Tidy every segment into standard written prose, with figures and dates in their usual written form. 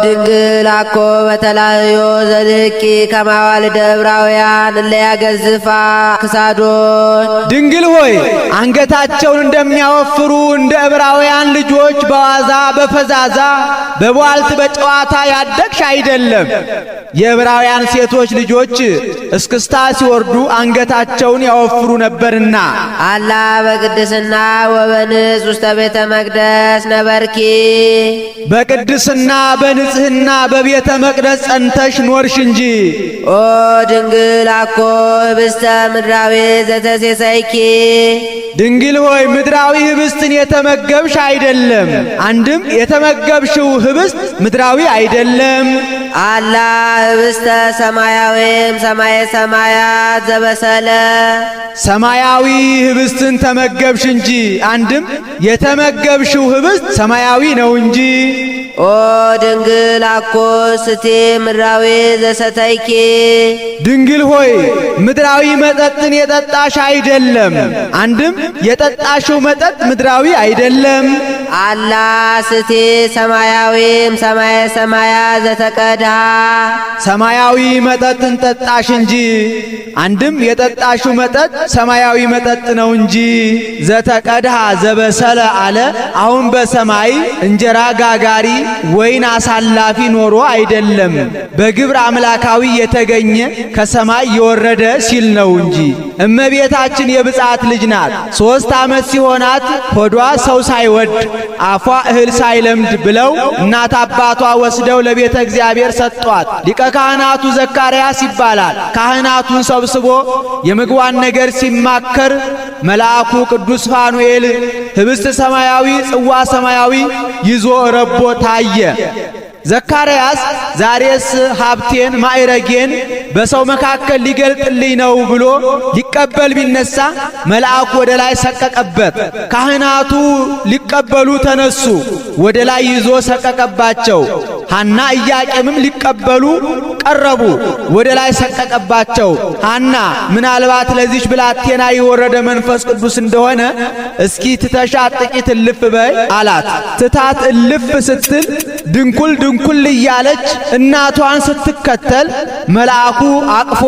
ድንግል አኮ በተላዮ ዘልቂ ከማዋልደ ዕብራውያን ለያገዝፋ ክሳዶን ድንግል ሆይ አንገታቸውን እንደሚያወፍሩ እንደ ዕብራውያን ልጆች በዋዛ በፈዛዛ በቧልት በጨዋታ ያደግሽ አይደለም። የዕብራውያን ሴቶች ልጆች እስክስታ ሲወርዱ አንገታቸውን ያወፍሩ ነበርና አላ በቅድስና ወበንጽ ውስተ ቤተ መቅደስ ነበርኪ በቅድስና በንጽህና በቤተ መቅደስ ጸንተሽ ኖርሽ እንጂ። ኦ ድንግል አኮ ህብስተ ምድራዊ ዘተሴሰይኪ ድንግል ሆይ ምድራዊ ህብስትን የተመገብሽ አይደለም። አንድም የተመገብሽው ህብስት ምድራዊ አይደለም። አላ ህብስተ ሰማያዊም ሰማየ ሰማያት ዘበሰለ ሰማያዊ ህብስትን ተመገብሽ እንጂ። አንድም የተመገብሽው ህብስት ሰማያዊ ነው እንጂ። ኦ ድንግል አኮ ስቴ ምድራዊ ዘሰተይኪ ድንግል ሆይ ምድራዊ መጠጥን የጠጣሽ አይደለም። አንድም የጠጣሽው መጠጥ ምድራዊ አይደለም። አላ ስቴ ሰማያዊም ሰማየ ሰማያት ዘተቀድሃ ሰማያዊ መጠጥን ጠጣሽ እንጂ። አንድም የጠጣሽው መጠጥ ሰማያዊ መጠጥ ነው እንጂ። ዘተቀድሃ ዘበሰለ አለ። አሁን በሰማይ እንጀራ ጋጋሪ ወይን አሳላፊ ኖሮ አይደለም፣ በግብር አምላካዊ የተገኘ ከሰማይ የወረደ ሲል ነው እንጂ። እመቤታችን የብፅዓት ልጅ ናት። 3 ዓመት ሲሆናት ሆዷ ሰው ሳይወድ አፏ እህል ሳይለምድ ብለው እናት አባቷ ወስደው ለቤተ እግዚአብሔር ሰጧት። ሊቀ ካህናቱ ዘካርያስ ይባላል። ካህናቱን ሰብስቦ የምግቧን ነገር ሲማከር መልአኩ ቅዱስ ፋኑኤል ህብስት ሰማያዊ ጽዋ ሰማያዊ ይዞ ረቦ ታየ። ዘካርያስ ዛሬስ ሀብቴን ማዕረጌን በሰው መካከል ሊገልጥልኝ ነው ብሎ ሊቀበል ቢነሳ መልአኩ ወደ ላይ ሰቀቀበት። ካህናቱ ሊቀበሉ ተነሱ፣ ወደ ላይ ይዞ ሰቀቀባቸው። ሐና ኢያቄምም ሊቀበሉ ቀረቡ፣ ወደ ላይ ሰቀቀባቸው። ሐና ምናልባት ለዚች ብላቴና የወረደ መንፈስ ቅዱስ እንደሆነ እስኪ ትተሻት ጥቂት እልፍ በይ አላት። ትታት እልፍ ስትል ድንኩል ድንኩል እያለች እናቷን ስትከተል መልአኩ አቅፎ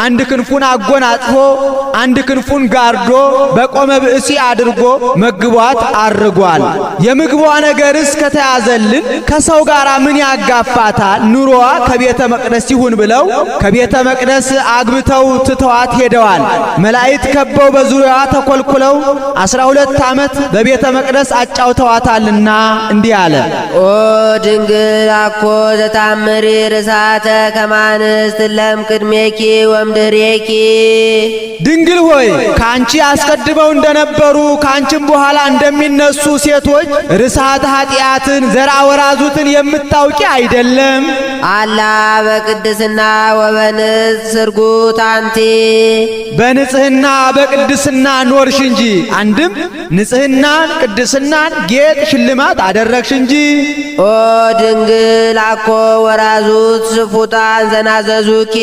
አንድ ክንፉን አጎናጽፎ አንድ ክንፉን ጋርዶ በቆመ ብእሲ አድርጎ መግቧት አርጓል። የምግቧ ነገርስ ከተያዘልን ከሰው ጋር ምን ያጋፋታል? ኑሮዋ ከቤተ መቅደስ ይሁን ብለው ከቤተ መቅደስ አግብተው ትተዋት ሄደዋል። መላእክት ከበው በዙሪያዋ ተኮልኩለው 12 ዓመት በቤተ መቅደስ አጫውተዋታልና እንዲህ አለ። ኦ ድንግል አኮ ዘታምሪ ርሳተ ከማንስት ለም ቅድሜኪ ወምድሬኪ ድንግል ሆይ ካንቺ አስቀድመው እንደነበሩ ካንቺም በኋላ እንደሚነሱ ሴቶች ርሳተ ኃጢአትን ዘራ ወራዙትን የምታውቂ አይደለም። አላ በቅድስና ወበንጽ ስርጉት አንቲ በንጽህና በቅድስና ኖርሽ እንጂ። አንድም ንጽህናን ቅድስናን ጌጥ ሽልማት አደረግሽ እንጂ። ኦ ድንግል አኮ ወራዙት ስፉጣን ዘናዘዙኪ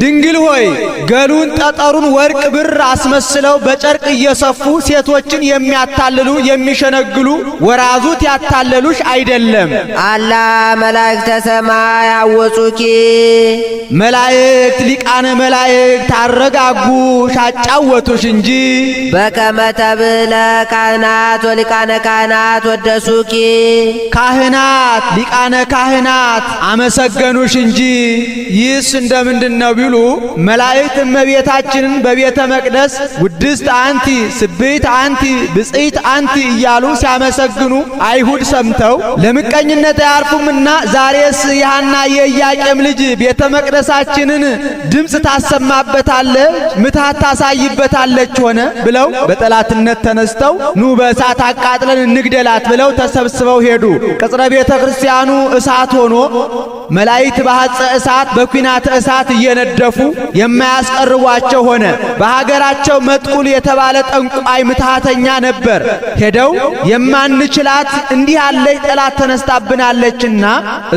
ድንግል ሆይ ገሉን ጠጠሩን ወርቅ ብር አስመስለው በጨርቅ እየሰፉ ሴቶችን የሚያታልሉ የሚሸነግሉ ወራዙት ያታለሉሽ አይደለም። አላ መላእክተ ሰማይ አወጹኪ መላእክት ሊቃነ መላእክት ታረጋጉሽ አጫወቱሽ እንጂ። በከመ ተብለ ካህናት ወሊቃነ ካህናት ወደሱኪ ካህናት ሊቃነ ካህናት አመሰገኑሽ እንጂ። ይህስ እንደምንድን ነው ቢሉ መላእክት እመቤታችንን በቤተ መቅደስ ውድስት አንቲ ስብሕት አንቲ ብፅዕት አንቲ እያሉ ሲያመሰግኑ አይሁድ ሰምተው ለምቀኝነት አያርፉምና ዛሬስ የሐና የኢያቄም ልጅ ቤተ መቅደሳችንን ድምፅ ታሰማበታለች፣ ምታት ታሳይበታለች ሆነ ብለው በጠላትነት ተነስተው ኑ በእሳት አቃጥለን እንግደላት ብለው ተሰብስበው ሄዱ። ቅጽረ ቤተ ክርስቲያኑ እሳት ሆኖ መላእክት በሐፀ እሳት በኩናተ እሳት እየነደፉ የማያስቀርቧቸው ሆነ። በሀገራቸው መጥቁል የተባለ ጠንቋይ ምትሃተኛ ነበር። ሄደው የማንችላት እንዲህ ያለች ጠላት ተነስታብናለችና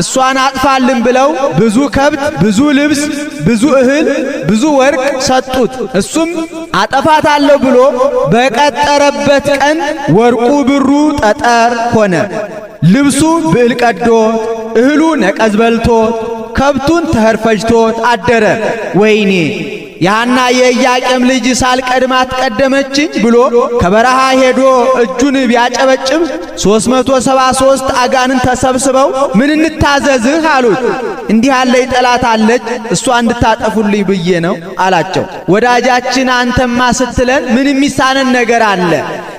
እሷን አጥፋልን ብለው ብዙ ከብት፣ ብዙ ልብስ፣ ብዙ እህል፣ ብዙ ወርቅ ሰጡት። እሱም አጠፋታለሁ ብሎ በቀጠረበት ቀን ወርቁ ብሩ ጠጠር ሆነ። ልብሱ ብዕል ቀዶት፣ እህሉ ነቀዝ በልቶት ከብቱን ተህር ፈጅቶት አደረ። ወይኔ ያና የኢያቄም ልጅ ሳልቀድማት ቀደመችኝ ብሎ ከበረሃ ሄዶ እጁን ቢያጨበጭብ 373 አጋንን ተሰብስበው ምን እንታዘዝህ አሉት። እንዲህ ያለ ጠላት አለች እሷ እንድታጠፉልኝ ብዬ ነው አላቸው። ወዳጃችን አንተማ ስትለን ምን የሚሳነን ነገር አለ?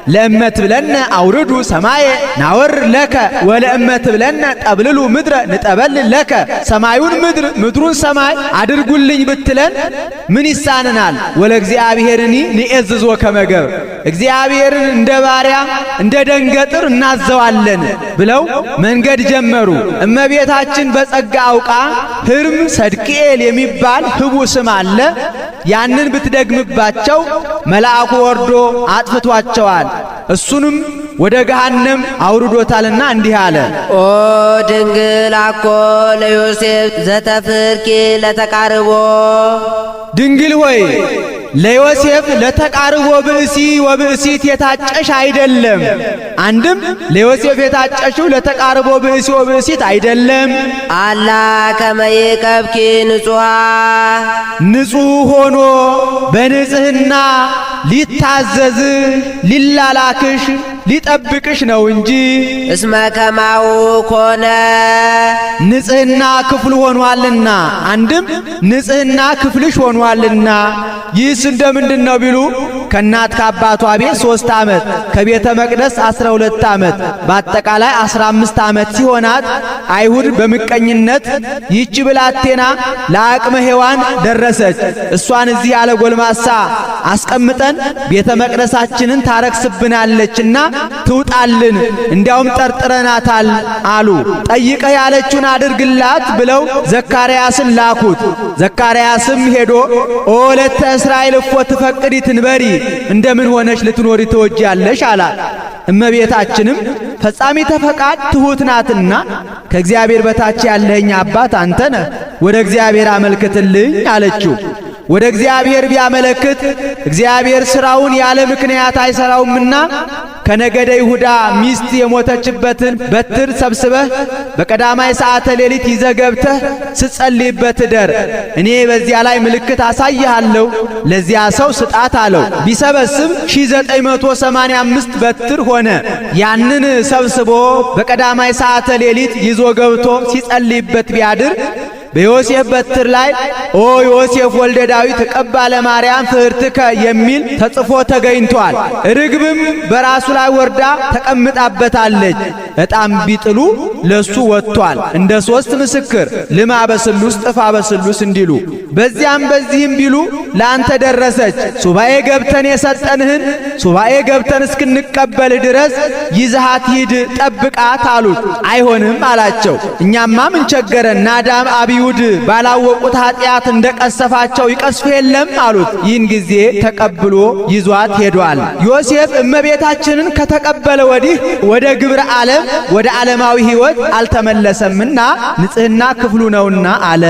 ለእመት ብለነ አውርዱ ሰማየ ናወር ለከ ወለእመት ብለነ ጠብልሉ ምድረ ንጠበል ለከ። ሰማዩን ምድር ምድሩን ሰማይ አድርጉልኝ ብትለን ምን ይሳንናል? ወለ እግዚአብሔርኒ ንኤዝዞ ከመገብ እግዚአብሔርን እንደ ባሪያ እንደ ደንገጥር እናዘዋለን ብለው መንገድ ጀመሩ። እመቤታችን በጸጋ አውቃ ሕርም ሰድቅኤል የሚባል ህቡ ስም አለ። ያንን ብትደግምባቸው መልአኩ ወርዶ አጥፍቷቸዋል። እሱንም ወደ ገሃነም አውርዶታልና እንዲህ አለ። ኦ ድንግል አኮ ለዮሴፍ ዘተፍርኪ ለተቃርቦ ድንግል ሆይ ለዮሴፍ ለተቃርቦ ብእሲ ወብእሲት የታጨሽ አይደለም። አንድም ለዮሴፍ የታጨሽው ለተቃርቦ ብእሲ ወብእሲት አይደለም። አላ ከመይቀብኪ ንጹሃ ንጹሕ ሆኖ በንጽህና ሊታዘዝ ሊላላክሽ ሊጠብቅሽ ነው እንጂ። እስመ ከማው ኮነ ንጽህና ክፍል ሆኗልና። አንድም ንጽህና ክፍልሽ ሆኗልና። ይህስ እንደምንድን ነው ቢሉ ከእናት ከአባቷ ቤት 3 ዓመት ከቤተ መቅደስ 12 ዓመት በአጠቃላይ 15 ዓመት ሲሆናት አይሁድ በምቀኝነት ይህች ብላቴና ለአቅመ ሔዋን ደረሰች፣ እሷን እዚህ ያለ ጎልማሳ አስቀምጠን ቤተ መቅደሳችንን ታረክስብናለችና ትውጣልን፣ እንዲያውም ጠርጥረናታል አሉ። ጠይቀህ ያለችውን አድርግላት ብለው ዘካርያስን ላኩት። ዘካርያስም ሄዶ ኦ ወለተ እስራኤል እፎ ትፈቅዲ ትንበሪ፣ እንደምን ሆነሽ ልትኖሪ ትወጃለሽ አላት። እመቤታችንም ፈጻሚተ ፈቃድ ትሑት ናትና ከእግዚአብሔር በታች ያለኸኝ አባት አንተ ነህ፣ ወደ እግዚአብሔር አመልክትልኝ አለችው። ወደ እግዚአብሔር ቢያመለክት እግዚአብሔር ሥራውን ያለ ምክንያት አይሠራውምና ከነገደ ይሁዳ ሚስት የሞተችበትን በትር ሰብስበህ በቀዳማይ ሰዓተ ሌሊት ይዘህ ገብተህ ስትጸልይበት እደር፣ እኔ በዚያ ላይ ምልክት አሳይሃለሁ፣ ለዚያ ሰው ስጣት አለው። ቢሰበስብ 1985 በትር ሆነ። ያንን ሰብስቦ በቀዳማይ ሰዓተ ሌሊት ይዞ ገብቶ ሲጸልይበት ቢያድር በዮሴፍ በትር ላይ ኦ ዮሴፍ ወልደ ዳዊት ተቀባለ ማርያም ፍርትከ የሚል ተጽፎ ተገኝቷል። ርግብም በራሱ ላይ ወርዳ ተቀምጣበታለች። ዕጣም ቢጥሉ ለሱ ወጥቷል። እንደ 3 ምስክር ልማ በስሉስ ጥፋ በስሉስ እንዲሉ በዚያም በዚህም ቢሉ ላንተ ደረሰች። ሱባኤ ገብተን የሰጠንህን ሱባኤ ገብተን እስክንቀበልህ ድረስ ይዘሃት ሂድ ጠብቃት አሉት። አይሆንም አላቸው። እኛማ ምን ቸገረን? ናዳም አብዩድ ባላወቁት ኃጢአት እንደቀሰፋቸው ይቀስፉ የለም አሉት። ይህን ጊዜ ተቀብሎ ይዟት ሄዷል። ዮሴፍ እመቤታችንን ከተቀበለ ወዲህ ወደ ግብረ ዓለም ወደ ዓለማዊ ሕይወት አልተመለሰምና ንጽህና ክፍሉ ነውና አለ።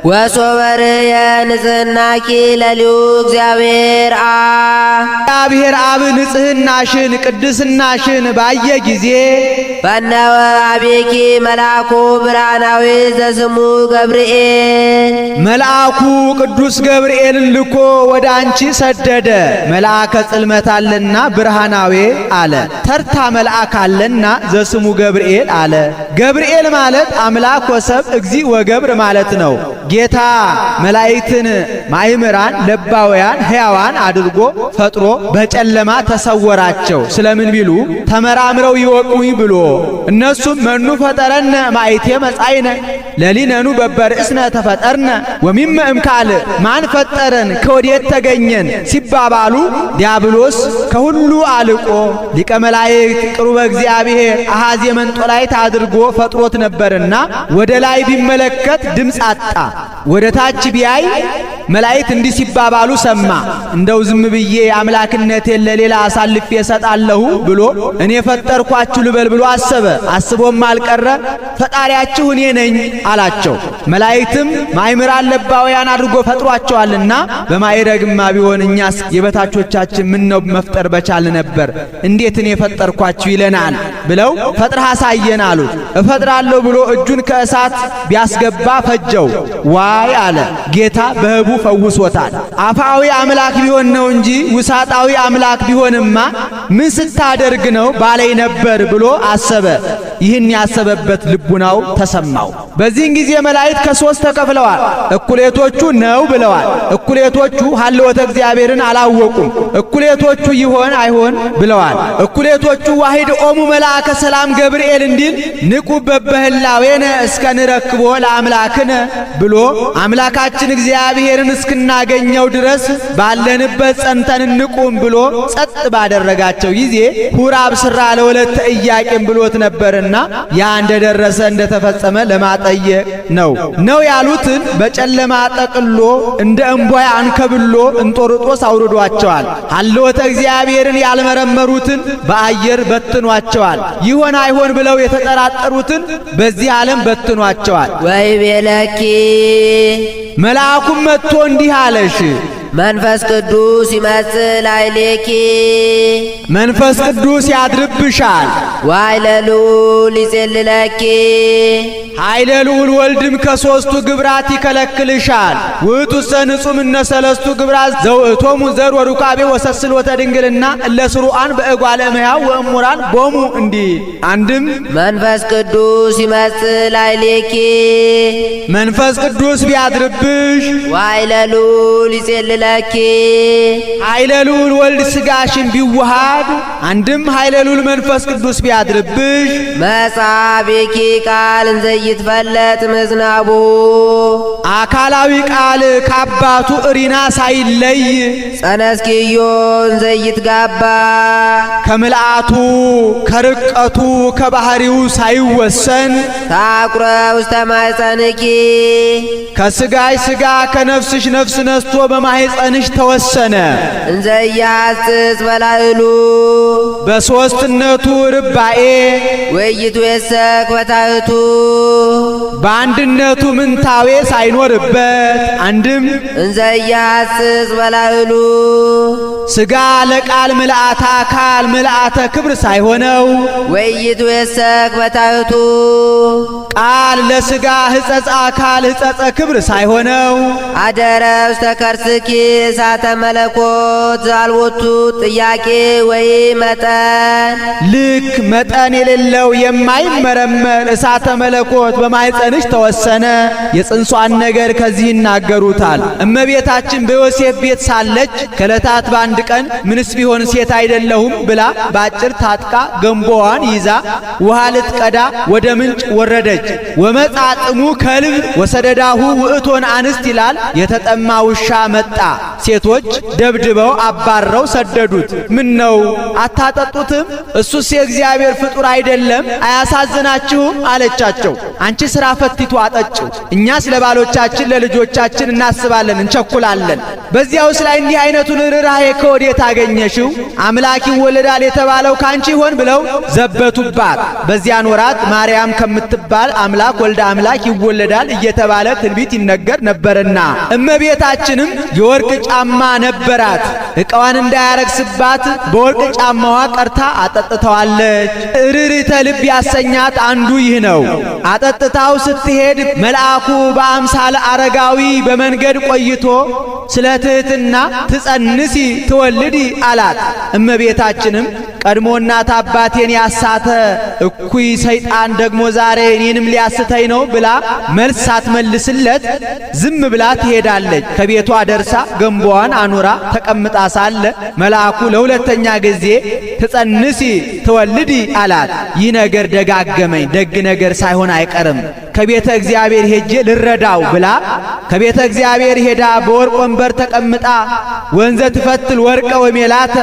ወሶበር የንጽህናኪ ለሊሁ እግዚአብሔር አብ ንጽህናሽን ቅድስናሽን ባየ ጊዜ ፈነወ አቤኪ መልአኩ ብርሃናዊ ዘስሙ ገብርኤል መልአኩ ቅዱስ ገብርኤልን ልኮ ወደ አንቺ ሰደደ። መልአከ ጽልመት አለና ብርሃናዊ አለ። ተርታ መልአክ አለና ዘስሙ ገብርኤል አለ። ገብርኤል ማለት አምላክ ወሰብ እግዚእ ወገብር ማለት ነው። ጌታ መላእክትን ማእምራን ለባውያን ሕያዋን አድርጎ ፈጥሮ በጨለማ ተሰወራቸው። ስለምን ቢሉ ተመራምረው ይወቁኝ ብሎ እነሱም መኑ ፈጠረነ ማይቴ መጻይነ ለሊነኑ በበርእስነ ተፈጠርነ ወሚመ እምካል ማን ፈጠረን ከወዴት ተገኘን ሲባባሉ ዲያብሎስ ከሁሉ አልቆ ሊቀ መላእክት ቅሩበ እግዚአብሔር አሃዜ መንጦላይት አድርጎ ፈጥሮት ነበርና ወደ ላይ ቢመለከት ድምፅ አጣ። ወደ ታች ቢያይ መላእክት እንዲህ ሲባባሉ ሰማ። እንደው ዝም ብዬ አምላክነቴን ለሌላ አሳልፌ እሰጣለሁ ብሎ እኔ ፈጠርኳችሁ ልበል ብሎ አሰበ። አስቦም አልቀረ ፈጣሪያችሁ እኔ ነኝ አላቸው። መላእክትም ማእምራን ለባውያን አድርጎ ፈጥሯቸዋልና በማዕረግማ ቢሆን እኛስ የበታቾቻችን ምን ነው መፍጠር በቻል ነበር፣ እንዴት እኔ ፈጠርኳችሁ ይለናል ብለው ፈጥረህ አሳየን አሉት። እፈጥራለሁ ብሎ እጁን ከእሳት ቢያስገባ ፈጀው። ዋይ አለ። ጌታ በህቡ ፈውሶታል። አፋዊ አምላክ ቢሆን ነው እንጂ ውሳጣዊ አምላክ ቢሆንማ ምን ስታደርግ ነው ባለይ ነበር ብሎ አሰበ። ይህን ያሰበበት ልቡናው ተሰማው። በዚህን ጊዜ መላእክት ከሶስት ተከፍለዋል። እኩሌቶቹ ነው ብለዋል። እኩሌቶቹ ሀልወተ እግዚአብሔርን አላወቁም። እኩሌቶቹ ይሆን አይሆን ብለዋል። እኩሌቶቹ ዋሂድ ኦሙ መልአከ ሰላም ገብርኤል እንዲል ንቁ በበህላዌነ እስከ ንረክቦ ለአምላክነ ብሎ አምላካችን እግዚአብሔርን እስክናገኘው ድረስ ባለንበት ጸንተን እንቁም ብሎ ጸጥ ባደረጋቸው ጊዜ ሁራ አብስራ ለወለተ ኢያቄም ብሎት ነበርና ያ እንደደረሰ እንደተፈጸመ ለማጠየቅ ነው ያሉትን በጨለማ ጠቅሎ እንደ እምቧይ አንከብሎ እንጦርጦስ አውርዷቸዋል። ሀልወተ እግዚአብሔርን ያልመረመሩትን በአየር በትኗቸዋል። ይሆን አይሆን ብለው የተጠራጠሩትን በዚህ ዓለም በትኗቸዋል። ወይቤለኪ መልአኩም መጥቶ እንዲህ አለሽ፣ መንፈስ ቅዱስ ይመጽእ ላዕሌኪ መንፈስ ቅዱስ ያድርብሻል። ወኃይለ ልዑል ይጼልለኪ ኃይለ ልዑል ወልድም ከሦስቱ ግብራት ይከለክልሻል። ውእቱሰ ንጹሕ እምነ ሰለስቱ ግብራት ዘውእቶሙ ዘር ወሩካቤ ወሰስልወተ ድንግልና እለ ስሩዓን በእጓለ እመሕያው ወእሙራን ቦሙ እንዲል። አንድም መንፈስ ቅዱስ ይመጽእ ላዕሌኪ መንፈስ ቅዱስ ቢያድርብሽ ወኃይለ ልዑል ይጼልለኪ ኃይለ ልዑል ወልድ ሥጋሽን ቢዋሃድ አንድም ኃይለ ልዑል መንፈስ ቅዱስ ቢያድርብሽ መጻቢኪ ቃል እንዘ ይትፈለጥ ምዝናቡ አካላዊ ቃል ከአባቱ እሪና ሳይለይ ጸነስኪዮ እንዘ ይትጋባ ከምልአቱ ከርቀቱ ከባህሪው ሳይወሰን ታቁረ ውስተ ማኅፀንኪ ከሥጋሽ ሥጋ ከነፍስሽ ነፍስ ነስቶ በማኅፀንሽ ተወሰነ። እንዘ ያጽጽ በላዕሉ በሦስትነቱ ርባኤ ወይትዌሰክ በታሕቱ በአንድነቱ ምንታዌ ሳይኖርበት አንድም እንዘ ያጽጽ በላዕሉ ሥጋ ለቃል ምልአተ አካል ምልአተ ክብር ሳይሆነው ወይትዌሰክ በታሕቱ ቃል ለሥጋ ሕጸጸ አካል ሕጸጸ ክብር ሳይሆነው አደረ ውስተ ከርስኪ እሳተ መለኮት ዘአልቦቱ ጥያቄ ወይ መጠን ልክ መጠን የሌለው የማይመረመር እሳተ መለኮት በማኅፀንሽ ተወሰነ። የጽንሷን ነገር ከዚህ ይናገሩታል። እመቤታችን በዮሴፍ ቤት ሳለች ከዕለታት በአንድ ቀን ምንስ ቢሆን ሴት አይደለሁም ብላ ባጭር ታጥቃ ገንቦዋን ይዛ ውሃ ልትቀዳ ወደ ምንጭ ወረደች። ወመጻጥሙ ከልብ ወሰደዳሁ ውእቶን አንስት ይላል። የተጠማ ውሻ መጣ። ሴቶች ደብድበው አባረው ሰደዱት። ምን ነው አታጠጡትም? እሱስ የእግዚአብሔር ፍጡር አይደለም? አያሳዝናችሁም? አለቻቸው። አንቺ ሥራ ፈቲቱ አጠጭው፣ እኛስ ለባሎቻችን ለልጆቻችን እናስባለን እንቸኩላለን። በዚያውስ ላይ እንዲህ አይነቱን ርኅራኄ ከወዴት አገኘሽው? አምላክ ይወለዳል የተባለው ካንቺ ይሆን ብለው ዘበቱባት። በዚያን ወራት ማርያም ከምትባል አምላክ ወልደ አምላክ ይወለዳል እየተባለ ትንቢት ይነገር ነበርና እመቤታችንም የወርቅ ጫማ ነበራት። ዕቃዋን እንዳያረክስባት በወርቅ ጫማዋ ቀርታ አጠጥተዋለች። እርርተ ልብ ያሰኛት አንዱ ይህ ነው። አጠጥታው ስትሄድ መልአኩ በአምሳለ አረጋዊ በመንገድ ቆይቶ ስለ ትሕትና ትጸንሲ ትወልዲ አላት። እመቤታችንም ቀድሞ እናት አባቴን ያሳተ እኩይ ሰይጣን ደግሞ ዛሬ እኔንም ሊያስተኝ ነው ብላ መልስ ሳትመልስለት ዝም ብላ ትሄዳለች። ከቤቷ ደርሳ ገንቦዋን አኑራ ተቀምጣ ሳለ መልአኩ ለሁለተኛ ጊዜ ትጸንሲ ትወልዲ አላት። ይህ ነገር ደጋገመኝ፣ ደግ ነገር ሳይሆን አይቀርም። ከቤተ እግዚአብሔር ሄጄ ልረዳው ብላ ከቤተ እግዚአብሔር ሄዳ በወርቅ ወንበር ተቀምጣ ወንዘ ትፈትል ወርቀ ወሜላተ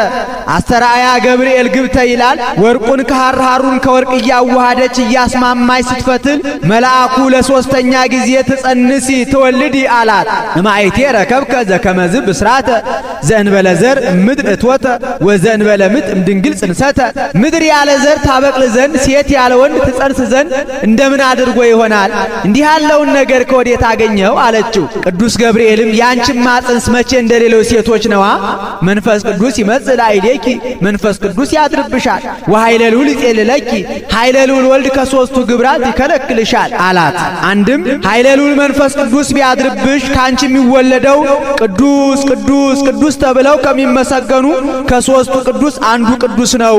አስተርአያ ገብርኤል ግብተ ይላል። ወርቁን ከሐር ሐሩን ከወርቅ እያዋሃደች እያስማማች ስትፈትል መልአኩ ለሶስተኛ ጊዜ ትጸንሲ ትወልዲ አላት። እማይቴ ረከብከ ዘከመዝ ብስራተ ዘእንበለ ዘር ምድር እትወተ ወዘእንበለ ምጥ እምድንግል ጽንሰተ። ምድር ያለ ዘር ታበቅል ዘንድ ሴት ያለ ወንድ ትጸንስ ዘንድ እንደምን አድርጎ ይሆናል? እንዲህ ያለውን ነገር ከወዴት አገኘው አለችው። ቅዱስ ገብርኤልም ያንቺማ ጽንስ መቼ እንደሌለው ሴቶች ነዋ። መንፈስ ቅዱስ ይመጽእ ላዕሌኪ መንፈስ ቅዱስ ያድርብሻል። ወኃይለ ልዑል ይጼልለኪ ኃይለ ልዑል ወልድ ከሦስቱ ግብራት ይከለክልሻል አላት። አንድም ኃይለ ልዑል መንፈስ ቅዱስ ቢያድርብሽ ካንቺ የሚወለደው ቅዱስ ቅዱስ ቅዱስ ተብለው ከሚመሰገኑ ከሦስቱ ቅዱስ አንዱ ቅዱስ ነው።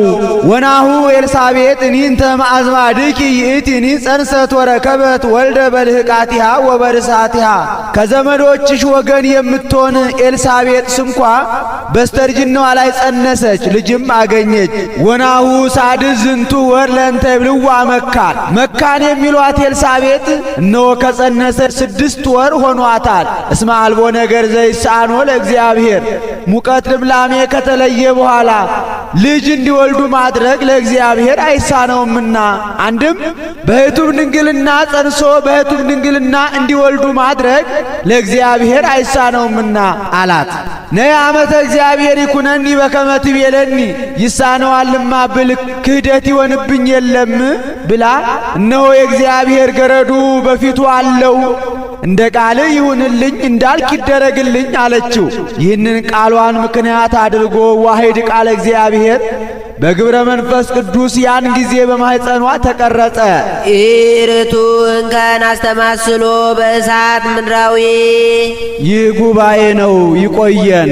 ወናሁ ኤልሳቤጥ እኒንተ ማዕዝማድኪ ይእቲኒ ጸንሰት ወረከበት ወልደ በልህቃቲሃ ወበርሳቲሃ። ከዘመዶችሽ ወገን የምትሆን ኤልሳቤጥ ስንኳ በስተርጅናዋ ላይ ጸነሰች፣ ልጅም አገኘች። ወናሁ ሳድስ ዝንቱ ወር ለእንተ ይብልዋ መካን መካን የሚሏት ኤልሳቤጥ እነሆ ከጸነሰች 6 ወር ሆኗታል። እስመ አልቦ ነገር ዘይሳኖ ለእግዚአብሔር ሙቀት ልምላሜ ከተለየ በኋላ ልጅ እንዲወልዱ ማድረግ ለእግዚአብሔር አይሳነውምና። አንድም በሕቱም ድንግልና ጸንሶ በሕቱም ድንግልና እንዲወልዱ ማድረግ ለእግዚአብሔር አይሳነውምና አላት። ነይ ዓመተ እግዚአብሔር ይኩነኒ በከመ ትቤለኒ ይሳነዋልማ ብል ክህደት ይሆንብኝ የለም ብላ እነሆ የእግዚአብሔር ገረዱ በፊቱ አለው እንደ ቃል ይሁንልኝ እንዳልክ ይደረግልኝ አለችው። ይህንን ቃሏን ምክንያት አድርጎ ዋሕድ ቃለ እግዚአብሔር በግብረ መንፈስ ቅዱስ ያን ጊዜ በማኅፀኗ ተቀረጸ። ኢርቱ እንከን አስተማስሎ በእሳት ምድራዊ። ይህ ጉባኤ ነው። ይቆየን።